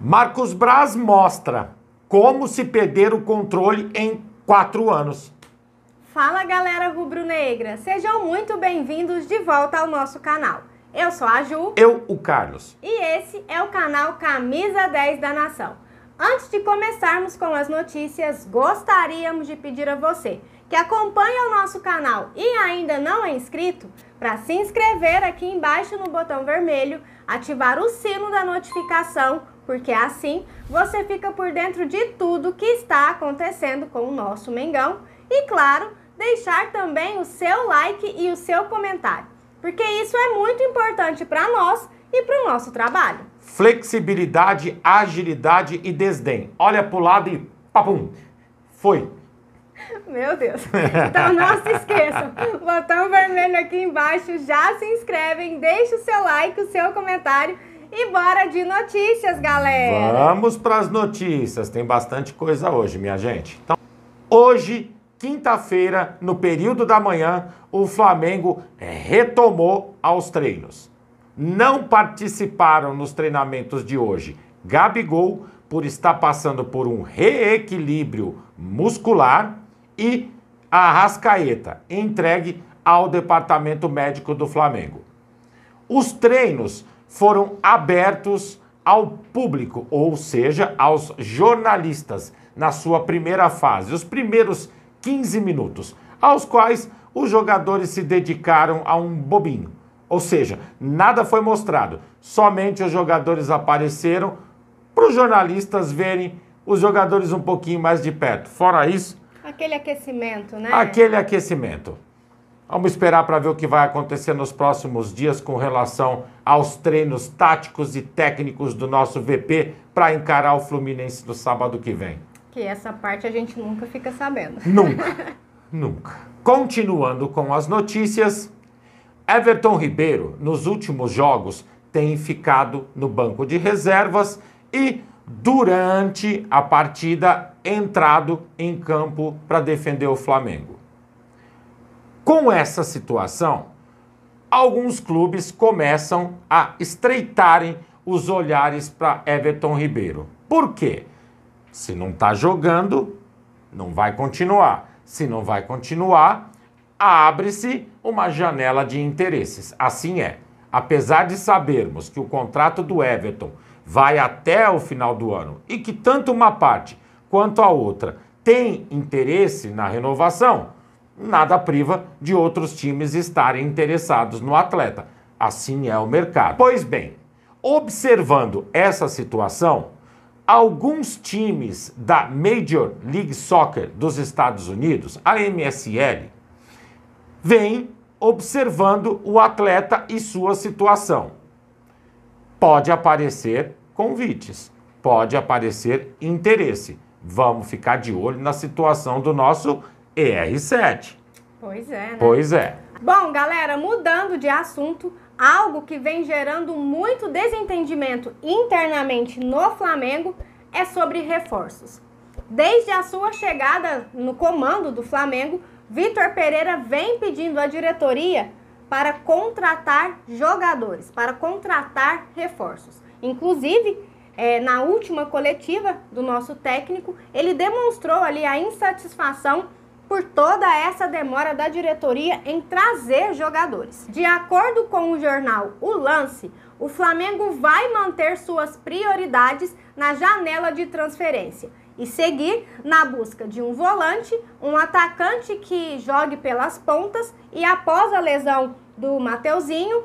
Marcos Braz mostra como se perder o controle em 4 anos. Fala galera rubro-negra, sejam muito bem-vindos de volta ao nosso canal. Eu sou a Ju. Eu, o Carlos. E esse é o canal Camisa 10 da Nação. Antes de começarmos com as notícias, gostaríamos de pedir a você que acompanha o nosso canal e ainda não é inscrito, para se inscrever aqui embaixo no botão vermelho, ativar o sino da notificação, porque assim você fica por dentro de tudo que está acontecendo com o nosso Mengão e, claro, deixar também o seu like e o seu comentário, porque isso é muito importante para nós e para o nosso trabalho. Flexibilidade, agilidade e desdém. Olha pro lado e papum, foi. Meu Deus. Então não se esqueçam, botão vermelho aqui embaixo, já se inscrevem, deixa o seu like, o seu comentário e bora de notícias, galera. Vamos para as notícias, tem bastante coisa hoje, minha gente. Então, hoje, quinta-feira, no período da manhã, o Flamengo retomou aos treinos. Não participaram nos treinamentos de hoje Gabigol, por estar passando por um reequilíbrio muscular, e a Arrascaeta, entregue ao departamento médico do Flamengo. Os treinos foram abertos ao público, ou seja, aos jornalistas, na sua primeira fase, os primeiros 15 minutos, aos quais os jogadores se dedicaram a um bobinho. Ou seja, nada foi mostrado, somente os jogadores apareceram para os jornalistas verem os jogadores um pouquinho mais de perto. Fora isso... Aquele aquecimento, né? Aquele aquecimento. Vamos esperar para ver o que vai acontecer nos próximos dias com relação aos treinos táticos e técnicos do nosso VP para encarar o Fluminense no sábado que vem. Que essa parte a gente nunca fica sabendo. Nunca, nunca. Continuando com as notícias, Everton Ribeiro, nos últimos jogos, tem ficado no banco de reservas e, durante a partida, entrado em campo para defender o Flamengo. Com essa situação, alguns clubes começam a estreitarem os olhares para Everton Ribeiro. Por quê? Se não está jogando, não vai continuar. Se não vai continuar, abre-se uma janela de interesses. Assim é. Apesar de sabermos que o contrato do Everton vai até o final do ano e que tanto uma parte quanto a outra tem interesse na renovação, nada priva de outros times estarem interessados no atleta. Assim é o mercado. Pois bem, observando essa situação, alguns times da Major League Soccer dos Estados Unidos, a MSL, vêm observando o atleta e sua situação. Pode aparecer convites, pode aparecer interesse. Vamos ficar de olho na situação do nosso ER7. Pois é, né? Pois é. Bom, galera, mudando de assunto, algo que vem gerando muito desentendimento internamente no Flamengo é sobre reforços. Desde a sua chegada no comando do Flamengo, Vitor Pereira vem pedindo à diretoria para contratar jogadores, para contratar reforços. Inclusive, na última coletiva do nosso técnico, ele demonstrou ali a insatisfação por toda essa demora da diretoria em trazer jogadores. De acordo com o jornal O Lance, o Flamengo vai manter suas prioridades na janela de transferência e seguir na busca de um volante, um atacante que jogue pelas pontas e, após a lesão do Mateuzinho,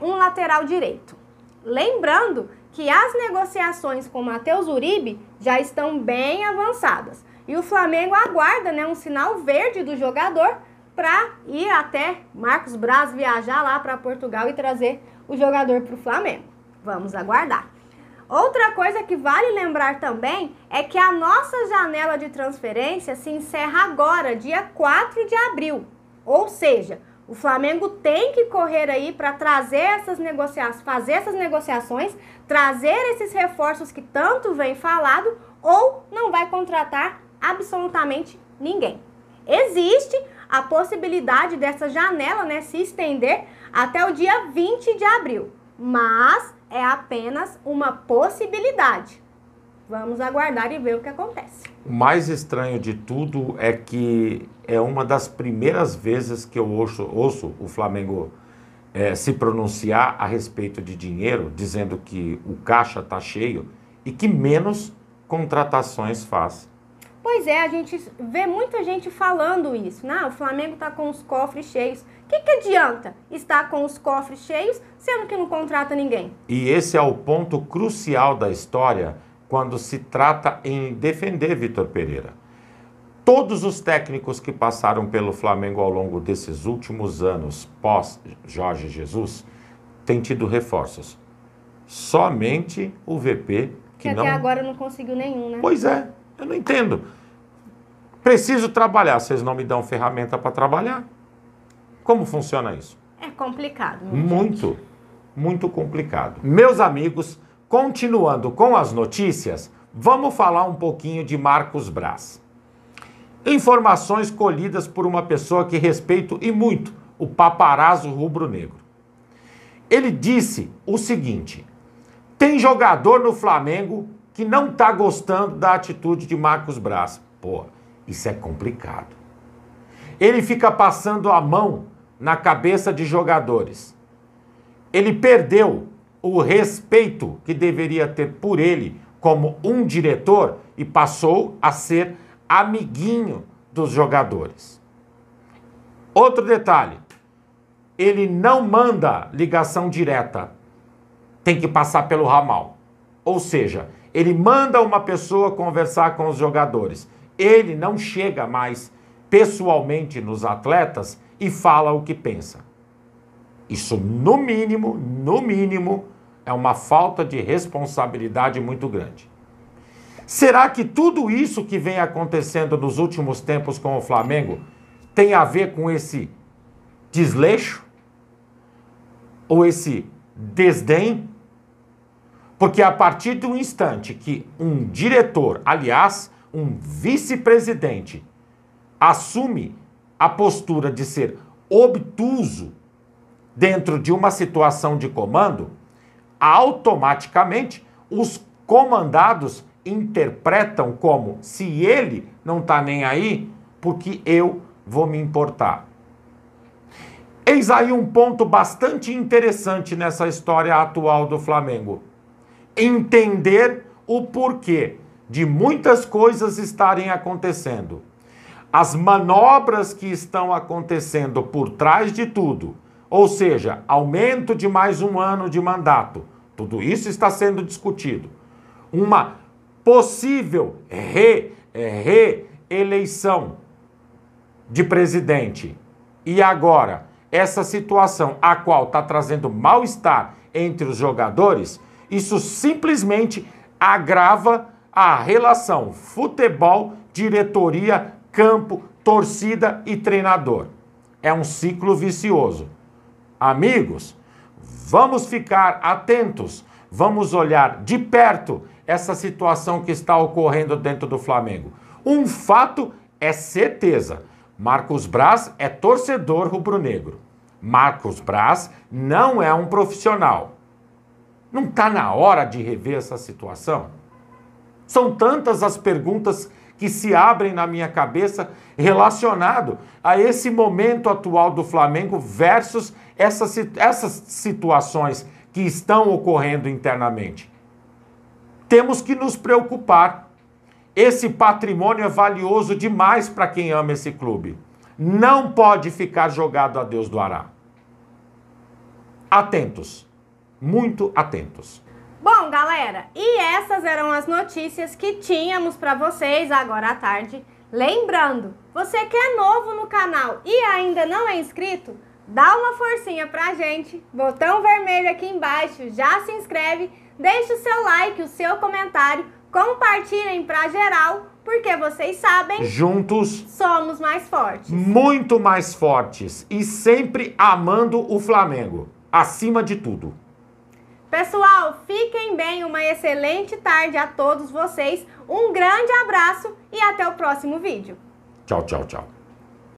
um lateral direito. Lembrando que as negociações com o Matheus Uribe já estão bem avançadas e o Flamengo aguarda, né, um sinal verde do jogador para ir até Marcos Braz viajar lá para Portugal e trazer o jogador para o Flamengo. Vamos aguardar. Outra coisa que vale lembrar também é que a nossa janela de transferência se encerra agora, dia 4 de abril. Ou seja, o Flamengo tem que correr aí para trazer essas negociações, fazer essas negociações, trazer esses reforços que tanto vem falado, ou não vai contratar absolutamente ninguém. Existe a possibilidade dessa janela, né, se estender até o dia 20 de abril, mas é apenas uma possibilidade. Vamos aguardar e ver o que acontece. O mais estranho de tudo é que é uma das primeiras vezes que eu ouço o Flamengo se pronunciar a respeito de dinheiro, dizendo que o caixa está cheio e que menos contratações faz. Pois é, a gente vê muita gente falando isso, né? O Flamengo está com os cofres cheios. O que adianta estar com os cofres cheios, sendo que não contrata ninguém? E esse é o ponto crucial da história quando se trata em defender Vitor Pereira. Todos os técnicos que passaram pelo Flamengo ao longo desses últimos anos, pós Jorge Jesus, têm tido reforços. Somente o VP que não... até agora não conseguiu nenhum, né? Pois é, eu não entendo. Preciso trabalhar, vocês não me dão ferramenta para trabalhar? Como funciona isso? É complicado, Muito, muito complicado. Meus amigos, continuando com as notícias, vamos falar um pouquinho de Marcos Braz. Informações colhidas por uma pessoa que respeito e muito, o paparazzo rubro-negro. Ele disse o seguinte: tem jogador no Flamengo que não está gostando da atitude de Marcos Braz. Pô, isso é complicado. Ele fica passando a mão na cabeça de jogadores. Ele perdeu o respeito que deveria ter por ele como um diretor e passou a ser amiguinho dos jogadores. Outro detalhe, ele não manda ligação direta, tem que passar pelo ramal. Ou seja, ele manda uma pessoa conversar com os jogadores. Ele não chega mais pessoalmente nos atletas e fala o que pensa. Isso, no mínimo, é uma falta de responsabilidade muito grande. Será que tudo isso que vem acontecendo nos últimos tempos com o Flamengo tem a ver com esse desleixo? Ou esse desdém? Porque a partir do instante que um diretor, aliás, um vice-presidente, assume a postura de ser obtuso dentro de uma situação de comando, automaticamente os comandados interpretam como se ele não está nem aí, porque eu vou me importar. Eis aí um ponto bastante interessante nessa história atual do Flamengo. Entender o porquê de muitas coisas estarem acontecendo. As manobras que estão acontecendo por trás de tudo, ou seja, aumento de mais um ano de mandato, tudo isso está sendo discutido. Uma possível reeleição de presidente. E agora, essa situação a qual está trazendo mal-estar entre os jogadores, isso simplesmente agrava a relação futebol, diretoria, campo, torcida e treinador. É um ciclo vicioso. Amigos, vamos ficar atentos, vamos olhar de perto essa situação que está ocorrendo dentro do Flamengo. Um fato é certeza, Marcos Braz é torcedor rubro-negro. Marcos Braz não é um profissional. Não está na hora de rever essa situação? São tantas as perguntas que se abrem na minha cabeça relacionado a esse momento atual do Flamengo versus essas situações que estão ocorrendo internamente. Temos que nos preocupar. Esse patrimônio é valioso demais para quem ama esse clube. Não pode ficar jogado a Deus do Ará. Atentos, muito atentos. Bom, galera, e essas eram as notícias que tínhamos para vocês agora à tarde. Lembrando, você que é novo no canal e ainda não é inscrito, dá uma forcinha pra gente, botão vermelho aqui embaixo, já se inscreve, deixa o seu like, o seu comentário, compartilhem pra geral, porque vocês sabem, juntos somos mais fortes. Muito mais fortes e sempre amando o Flamengo, acima de tudo. Pessoal, fiquem bem, uma excelente tarde a todos vocês, um grande abraço e até o próximo vídeo. Tchau, tchau, tchau.